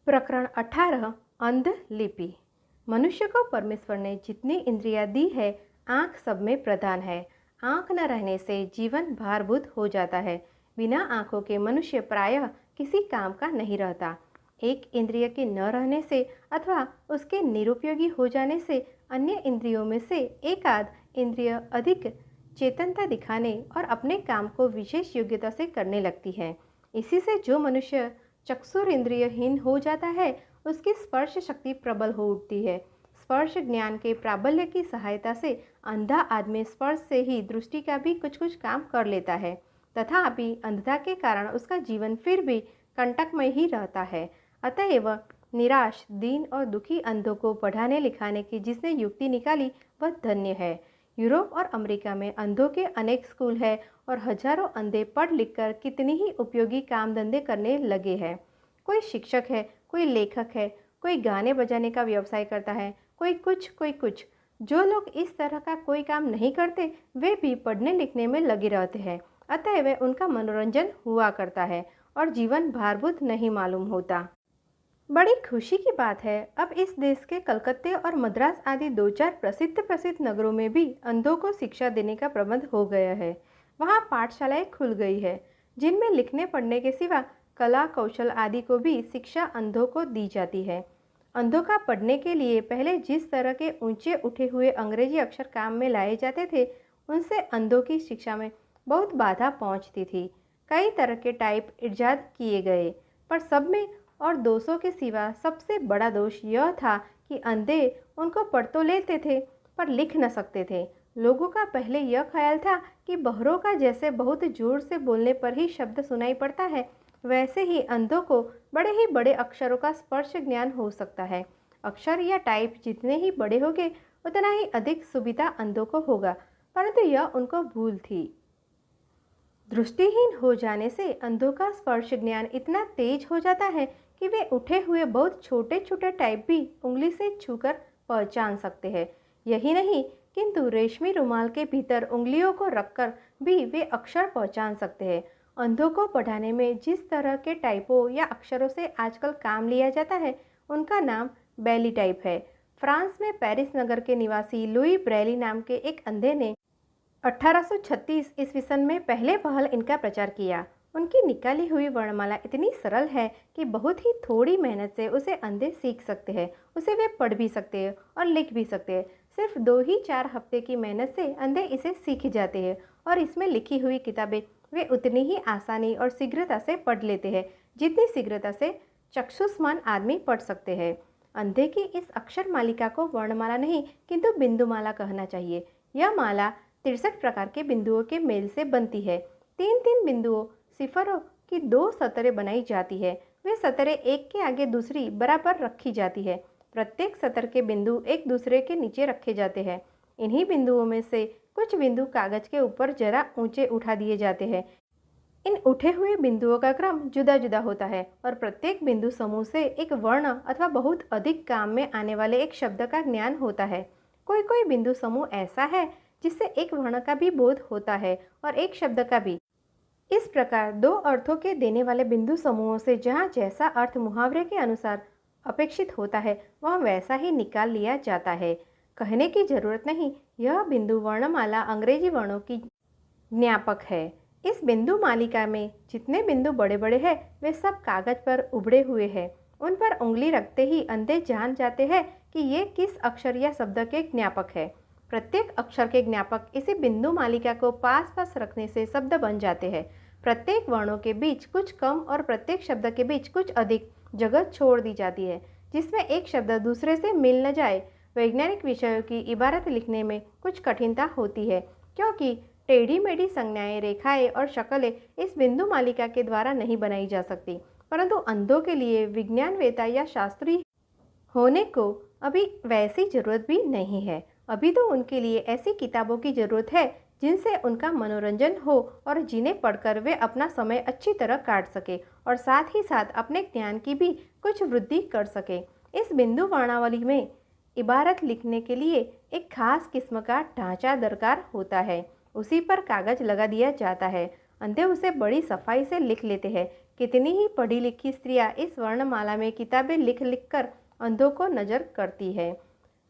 प्रकरण 18 अंध लिपि। मनुष्य को परमेश्वर ने जितनी इंद्रियां दी है, आँख सब में प्रधान है। आँख न रहने से जीवन भारभूत हो जाता है। बिना आँखों के मनुष्य प्रायः किसी काम का नहीं रहता। एक इंद्रिय के न रहने से अथवा उसके निरुपयोगी हो जाने से अन्य इंद्रियों में से एक आध इंद्रिय अधिक चेतनता दिखाने और अपने काम को विशेष योग्यता से करने लगती है। इसी से जो मनुष्य चक्षुर इंद्रियहीन हो जाता है, उसकी स्पर्श शक्ति प्रबल हो उठती है। स्पर्श ज्ञान के प्राबल्य की सहायता से अंधा आदमी स्पर्श से ही दृष्टि का भी कुछ कुछ काम कर लेता है, तथापि अंधता के कारण उसका जीवन फिर भी कंटकमय ही रहता है। अतएव निराश, दीन और दुखी अंधों को पढ़ाने लिखाने की जिसने युक्ति निकाली वह धन्य है। यूरोप और अमेरिका में अंधों के अनेक स्कूल है और हजारों अंधे पढ़ लिखकर कितनी ही उपयोगी काम धंधे करने लगे हैं। कोई शिक्षक है, कोई लेखक है, कोई गाने बजाने का व्यवसाय करता है, कोई कुछ। जो लोग इस तरह का कोई काम नहीं करते वे भी पढ़ने लिखने में लगे रहते हैं। अतएव उनका मनोरंजन हुआ करता है और जीवन भारभूत नहीं मालूम होता। बड़ी खुशी की बात है, अब इस देश के कलकत्ते और मद्रास आदि दो चार प्रसिद्ध नगरों में भी अंधों को शिक्षा देने का प्रबंध हो गया है। वहाँ पाठशालाएं खुल गई है, जिनमें लिखने पढ़ने के सिवा कला कौशल आदि को भी शिक्षा अंधों को दी जाती है। अंधों का पढ़ने के लिए पहले जिस तरह के ऊंचे उठे हुए अंग्रेजी अक्षर काम में लाए जाते थे, उनसे अंधों की शिक्षा में बहुत बाधा पहुंचती थी। कई तरह के टाइप इजाद किए गए, पर सब में और दोषों के सिवा सबसे बड़ा दोष यह था कि अंधे उनको पढ़ तो लेते थे पर लिख न सकते थे। लोगों का पहले यह ख्याल था कि बहरों का जैसे बहुत जोर से बोलने पर ही शब्द सुनाई पड़ता है, वैसे ही अंधों को बड़े ही बड़े अक्षरों का स्पर्श ज्ञान हो सकता है। अक्षर या टाइप जितने ही बड़े होंगे उतना ही अधिक सुविधा अंधों को होगा, परंतु यह उनको भूल थी। दृष्टिहीन हो जाने से अंधों का स्पर्श ज्ञान इतना तेज हो जाता है कि वे उठे हुए बहुत छोटे छोटे टाइप भी उंगली से छूकर पहचान सकते हैं। यही नहीं, किंतु रेशमी रुमाल के भीतर उंगलियों को रखकर भी वे अक्षर पहचान सकते हैं। अंधों को पढ़ाने में जिस तरह के टाइपों या अक्षरों से आजकल काम लिया जाता है, उनका नाम बैली टाइप है। फ्रांस में पेरिस नगर के निवासी लुई ब्रेली नाम के एक अंधे ने 1836 ईस्वी सन में पहले पहल इनका प्रचार किया। उनकी निकाली हुई वर्णमाला इतनी सरल है कि बहुत ही थोड़ी मेहनत से उसे अंधे सीख सकते हैं। उसे वे पढ़ भी सकते हैं और लिख भी सकते हैं। सिर्फ 2 ही 4 हफ्ते की मेहनत से अंधे इसे सीख जाते हैं और इसमें लिखी हुई किताबें वे उतनी ही आसानी और शीघ्रता से पढ़ लेते हैं जितनी शीघ्रता से चक्षुष्मान आदमी पढ़ सकते हैं। अंधे की इस अक्षर मालिका को वर्णमाला नहीं किंतु बिंदुमाला कहना चाहिए। यह माला 63 प्रकार के बिंदुओं के मेल से बनती है। 3-3 बिंदुओं सिफरों की 2 सतरें बनाई जाती है। वे सतरें एक के आगे दूसरी बराबर रखी जाती है। प्रत्येक सतर के बिंदु एक दूसरे के नीचे रखे जाते हैं। इन्हीं बिंदुओं में से कुछ बिंदु कागज के ऊपर जरा ऊंचे उठा दिए जाते हैं। इन उठे हुए बिंदुओं का क्रम जुदा जुदा होता है और प्रत्येक बिंदु समूह से एक वर्ण अथवा बहुत अधिक काम में आने वाले एक शब्द का ज्ञान होता है। कोई कोई बिंदु समूह ऐसा है जिससे एक वर्ण का भी बोध होता है और एक शब्द का भी। इस प्रकार 2 अर्थों के देने वाले बिंदु समूहों से जहाँ जैसा अर्थ मुहावरे के अनुसार अपेक्षित होता है वह वैसा ही निकाल लिया जाता है। कहने की जरूरत नहीं, यह बिंदु वर्णमाला अंग्रेजी वर्णों की ज्ञापक है। इस बिंदु मालिका में जितने बिंदु बड़े बड़े हैं वे सब कागज पर उभड़े हुए हैं। उन पर उंगली रखते ही अंधे जान जाते हैं कि ये किस अक्षर या शब्द के ज्ञापक है। प्रत्येक अक्षर के ज्ञापक इसी बिंदु मालिका को पास पास रखने से शब्द बन जाते हैं। प्रत्येक वर्णों के बीच कुछ कम और प्रत्येक शब्द के बीच कुछ अधिक जगह छोड़ दी जाती है, जिसमें एक शब्द दूसरे से मिल न जाए। वैज्ञानिक विषयों की इबारत लिखने में कुछ कठिनता होती है, क्योंकि टेढ़ी मेढ़ी संज्ञाएं, रेखाएं और शक्लें इस बिंदु मालिका के द्वारा नहीं बनाई जा सकती। परंतु अंधों के लिए विज्ञानवेत्ता या शास्त्री होने को अभी वैसी जरूरत भी नहीं है। अभी तो उनके लिए ऐसी किताबों की जरूरत है जिनसे उनका मनोरंजन हो और जिन्हें पढ़कर वे अपना समय अच्छी तरह काट सके और साथ ही साथ अपने ज्ञान की भी कुछ वृद्धि कर सके। इस बिंदु वर्णावली में इबारत लिखने के लिए एक खास किस्म का ढांचा दरकार होता है। उसी पर कागज लगा दिया जाता है। अंधे उसे बड़ी सफाई से लिख लेते हैं, कितनी ही पढ़ी लिखी स्त्रियां इस वर्णमाला में किताबें लिख लिख कर अंधों को नजर करती है।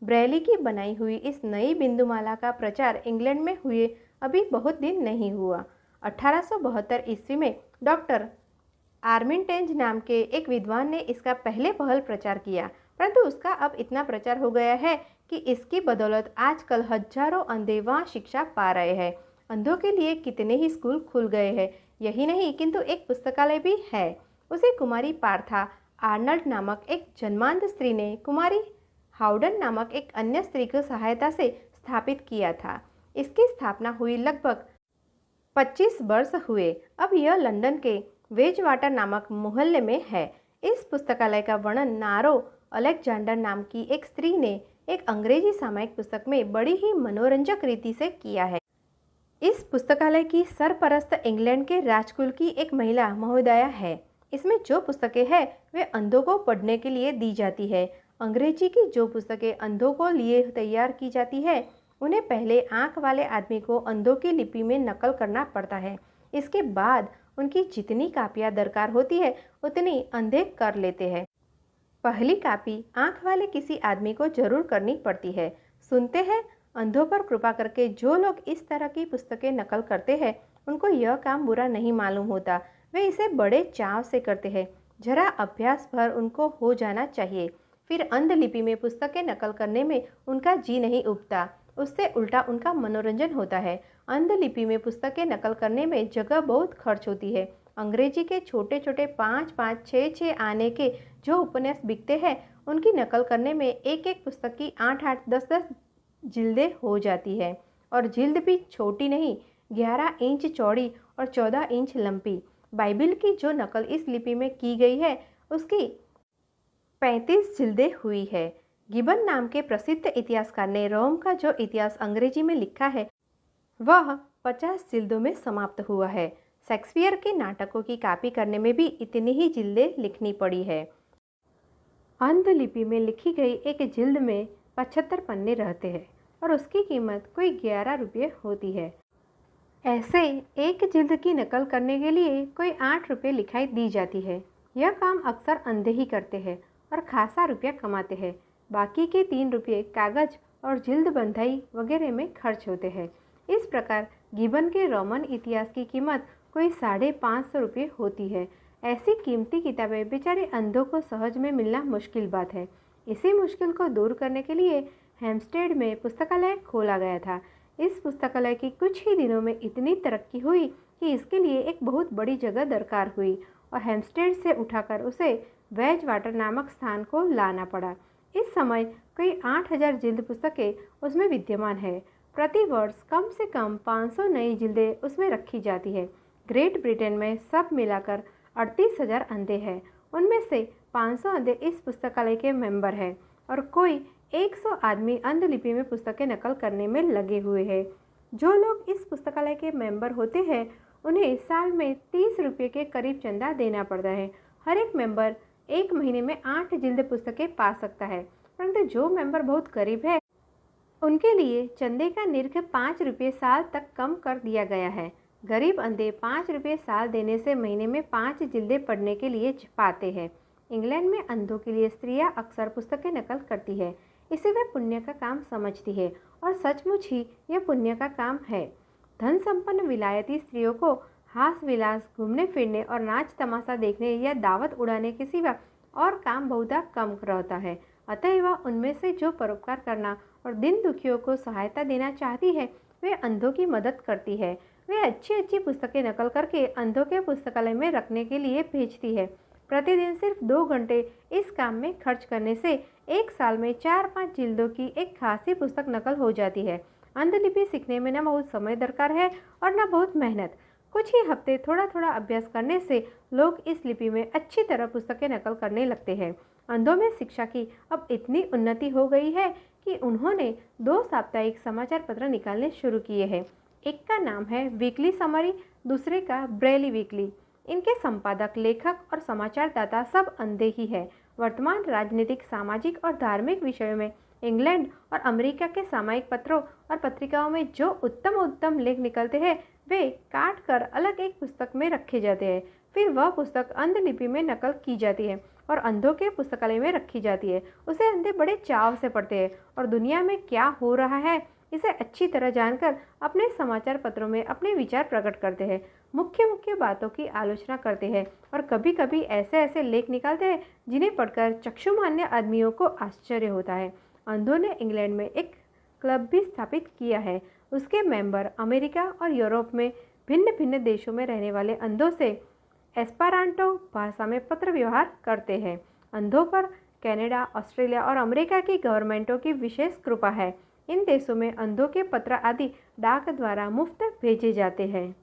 ब्रेली की बनाई हुई इस नई बिंदुमाला का प्रचार इंग्लैंड में हुए अभी बहुत दिन नहीं हुआ। 1872 ईस्वी में डॉक्टर आर्मिटेज नाम के एक विद्वान ने इसका पहले पहल प्रचार किया, परंतु उसका अब इतना प्रचार हो गया है कि इसकी बदौलत आजकल हजारों अंधे वहाँ शिक्षा पा रहे हैं। अंधों के लिए कितने ही स्कूल खुल गए हैं। यही नहीं किंतु एक पुस्तकालय भी है। उसे कुमारी पार्था आर्नल्ड नामक एक जन्मांध स्त्री ने कुमारी हाउडन नामक एक अन्य स्त्री की सहायता से स्थापित किया था। इसकी स्थापना हुई लगभग 25 वर्ष हुए। अब यह लंदन के वेजवाटर नामक मोहल्ले में है। इस पुस्तकालय का वर्णन नारो अलेक्जेंडर नाम की एक स्त्री ने एक अंग्रेजी सामयिक पुस्तक में बड़ी ही मनोरंजक रीति से किया है। इस पुस्तकालय की सरपरस्त इंग्लैंड के राजकुल की एक महिला महोदया है। इसमें जो पुस्तकें हैं वे अंधों को पढ़ने के लिए दी जाती है। अंग्रेजी की जो पुस्तकें अंधों को लिए तैयार की जाती है उन्हें पहले आंख वाले आदमी को अंधों की लिपि में नकल करना पड़ता है। इसके बाद उनकी जितनी कापियाँ दरकार होती है उतनी अंधे कर लेते हैं। पहली कापी आंख वाले किसी आदमी को जरूर करनी पड़ती है। सुनते हैं, अंधों पर कृपा करके जो लोग इस तरह की पुस्तकें नकल करते हैं उनको यह काम बुरा नहीं मालूम होता। वे इसे बड़े चाव से करते हैं। जरा अभ्यास भर उनको हो जाना चाहिए। फिर अंध लिपि में पुस्तकें नकल करने में उनका जी नहीं उबता, उससे उल्टा उनका मनोरंजन होता है। अंध लिपि में पुस्तकें नकल करने में जगह बहुत खर्च होती है। अंग्रेजी के छोटे छोटे 5-5, 6-6 आने के जो उपन्यास बिकते हैं उनकी नकल करने में एक एक पुस्तक की 8-8, 10-10 जिल्दें हो जाती है। और जिल्द भी छोटी नहीं, 11 इंच चौड़ी और 14 इंच लंबी। बाइबिल की जो नकल इस लिपि में की गई है उसकी 35 जिल्दें हुई है। गिबन नाम के प्रसिद्ध इतिहासकार ने रोम का जो इतिहास अंग्रेजी में लिखा है वह 50 जिल्दों में समाप्त हुआ है। शेक्सपियर के नाटकों की कॉपी करने में भी इतनी ही जिल्दें लिखनी पड़ी है। अंध लिपि में लिखी गई एक जिल्द में 75 पन्ने रहते हैं और उसकी कीमत कोई 11 रुपये होती है। ऐसे एक जिल्द की नकल करने के लिए कोई 8 रुपये लिखाई दी जाती है। यह काम अक्सर अंधे ही करते हैं और खासा रुपया कमाते हैं। बाकी के 3 रुपये कागज और जिल्द बंधाई वगैरह में खर्च होते हैं। इस प्रकार गिबन के रोमन इतिहास की कीमत कोई 550 रुपये होती है। ऐसी कीमती किताबें बेचारे अंधों को सहज में मिलना मुश्किल बात है। इसी मुश्किल को दूर करने के लिए हेम्पस्टेड में पुस्तकालय खोला गया था। इस पुस्तकालय की कुछ ही दिनों में इतनी तरक्की हुई कि इसके लिए एक बहुत बड़ी जगह दरकार हुई और हेम्पस्टेड से उठाकर उसे वेजवाटर नामक स्थान को लाना पड़ा। इस समय कई 8000 जिल्द पुस्तकें उसमें विद्यमान है। प्रति वर्ष कम से कम 500 नई जिल्दें उसमें रखी जाती है। ग्रेट ब्रिटेन में सब मिलाकर 38,000 अंधे हैं। उनमें से 500 अंधे इस पुस्तकालय के मेंबर हैं और कोई 100 आदमी अंध लिपि में पुस्तकें नकल करने में लगे हुए हैं। जो लोग इस पुस्तकालय के मेंबर होते हैं उन्हें साल में 30 रुपये के करीब चंदा देना पड़ता है। हर एक मेंबर 1 महीने में 8 जिल्द पुस्तकें पा सकता है, परंतु जो मेंबर बहुत गरीब है उनके लिए चंदे का निर्घ 5 रुपये साल तक कम कर दिया गया है। गरीब अंधे 5 रुपये साल देने से महीने में 5 जिल्दें पढ़ने के लिए पाते हैं। इंग्लैंड में अंधों के लिए स्त्रियां अक्सर पुस्तकें नकल करती है। इसे वे पुण्य का काम समझती है और सचमुच ही यह पुण्य का काम है। धन संपन्न विलायती स्त्रियों को हास विलास, घूमने फिरने और नाच तमाशा देखने या दावत उड़ाने के सिवा और काम बहुधा कम रहता है। अतएव उनमें से जो परोपकार करना और दिन दुखियों को सहायता देना चाहती है वे अंधों की मदद करती है। वे अच्छी अच्छी पुस्तकें नकल करके अंधों के पुस्तकालय में रखने के लिए भेजती है। प्रतिदिन सिर्फ 2 घंटे इस काम में खर्च करने से एक साल में 4-5 जिल्दों की एक खासी पुस्तक नकल हो जाती है। अंध लिपि सीखने में न बहुत समय दरकार है और न बहुत मेहनत। कुछ ही हफ्ते थोड़ा थोड़ा अभ्यास करने से लोग इस लिपि में अच्छी तरह पुस्तकें नकल करने लगते हैं। अंधों में शिक्षा की अब इतनी उन्नति हो गई है कि उन्होंने 2 साप्ताहिक समाचार पत्र निकालने शुरू किए हैं। एक का नाम है वीकली समरी, दूसरे का ब्रेली वीकली। इनके संपादक, लेखक और समाचारदाता सब अंधे ही है। वर्तमान राजनीतिक, सामाजिक और धार्मिक विषयों में इंग्लैंड और अमेरिका के सामयिक पत्रों और पत्रिकाओं में जो उत्तम उत्तम लेख निकलते हैं वे काट कर अलग एक पुस्तक में रखे जाते हैं। फिर वह पुस्तक अंध लिपि में नकल की जाती है और अंधों के पुस्तकालय में रखी जाती है। उसे अंधे बड़े चाव से पढ़ते हैं और दुनिया में क्या हो रहा है इसे अच्छी तरह जानकर अपने समाचार पत्रों में अपने विचार प्रकट करते हैं, मुख्य मुख्य बातों की आलोचना करते हैं और कभी कभी ऐसे ऐसे लेख निकालते हैं जिन्हें पढ़कर चक्षुमान्य आदमियों को आश्चर्य होता है। अंधों ने इंग्लैंड में एक क्लब भी स्थापित किया है। उसके मेंबर अमेरिका और यूरोप में भिन्न भिन्न देशों में रहने वाले अंधों से एस्पेरांटो भाषा में पत्र व्यवहार करते हैं। अंधों पर कनाडा, ऑस्ट्रेलिया और अमेरिका की गवर्नमेंटों की विशेष कृपा है। इन देशों में अंधों के पत्र आदि डाक द्वारा मुफ्त भेजे जाते हैं।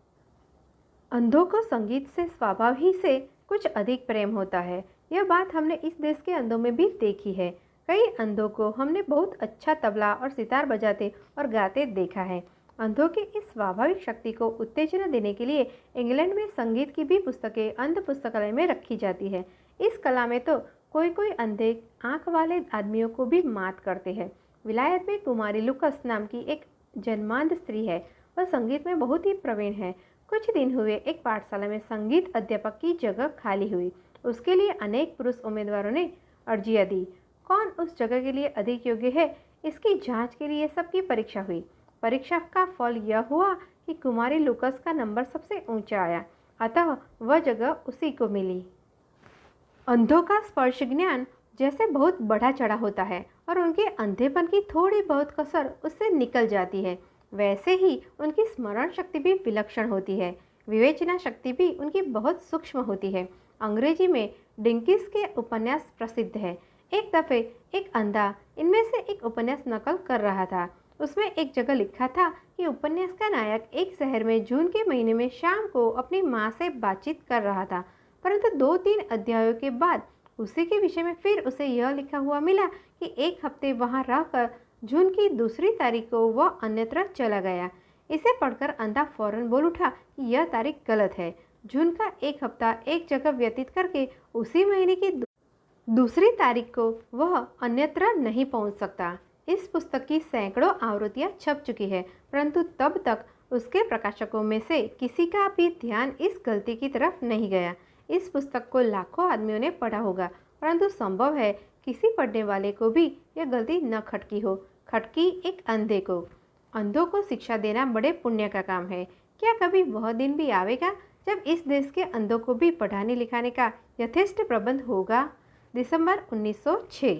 अंधों को संगीत से स्वभाव ही से कुछ अधिक प्रेम होता है। यह बात हमने इस देश के अंधों में भी देखी है। कई अंधों को हमने बहुत अच्छा तबला और सितार बजाते और गाते देखा है। अंधों की इस स्वाभाविक शक्ति को उत्तेजना देने के लिए इंग्लैंड में संगीत की भी पुस्तकें अंध पुस्तकालय में रखी जाती है। इस कला में तो कोई कोई अंधे आंख वाले आदमियों को भी मात करते हैं। विलायत में कुमारी लुकस नाम की एक जन्मांध स्त्री है। वह संगीत में बहुत ही प्रवीण है। कुछ दिन हुए एक पाठशाला में संगीत अध्यापक की जगह खाली हुई। उसके लिए अनेक पुरुष उम्मीदवारों ने अर्जियां दी। कौन उस जगह के लिए अधिक योग्य है, इसकी जांच के लिए सबकी परीक्षा हुई। परीक्षा का फल यह हुआ कि कुमारी लुकस का नंबर सबसे ऊंचा आया, अतः वह जगह उसी को मिली। अंधों का स्पर्श ज्ञान जैसे बहुत बढ़ा चढ़ा होता है और उनके अंधेपन की थोड़ी बहुत कसर उससे निकल जाती है, वैसे ही उनकी स्मरण शक्ति भी विलक्षण होती है। विवेचना शक्ति भी उनकी बहुत सूक्ष्म होती है। अंग्रेजी में डिंकिस के उपन्यास प्रसिद्ध है। एक दफे एक अंधा इनमें से एक उपन्यास नकल कर रहा था। उसमें एक जगह लिखा था कि उपन्यास का नायक एक शहर में जून के महीने में शाम को अपनी माँ से बातचीत कर रहा था, परंतु 2-3 अध्यायों के बाद उसी के विषय में फिर उसे यह लिखा हुआ मिला कि एक हफ्ते वहां रहकर जून की 2 तारीख को वह अन्यत्र चला गया। इसे पढ़कर अंधा फौरन बोल उठा कि यह तारीख गलत है। जून का एक हफ्ता एक जगह व्यतीत करके उसी महीने की 2 तारीख को वह अन्यत्र नहीं पहुंच सकता। इस पुस्तक की सैकड़ों आवृत्तियां छप चुकी है, परंतु तब तक उसके प्रकाशकों में से किसी का भी ध्यान इस गलती की तरफ नहीं गया। इस पुस्तक को लाखों आदमियों ने पढ़ा होगा, परंतु संभव है किसी पढ़ने वाले को भी यह गलती न खटकी हो। खटकी एक अंधे को। अंधों को शिक्षा देना बड़े पुण्य का काम है। क्या कभी वह दिन भी आवेगा जब इस देश के अंधों को भी पढ़ाने लिखाने का यथेष्ट प्रबंध होगा? दिसंबर 1906।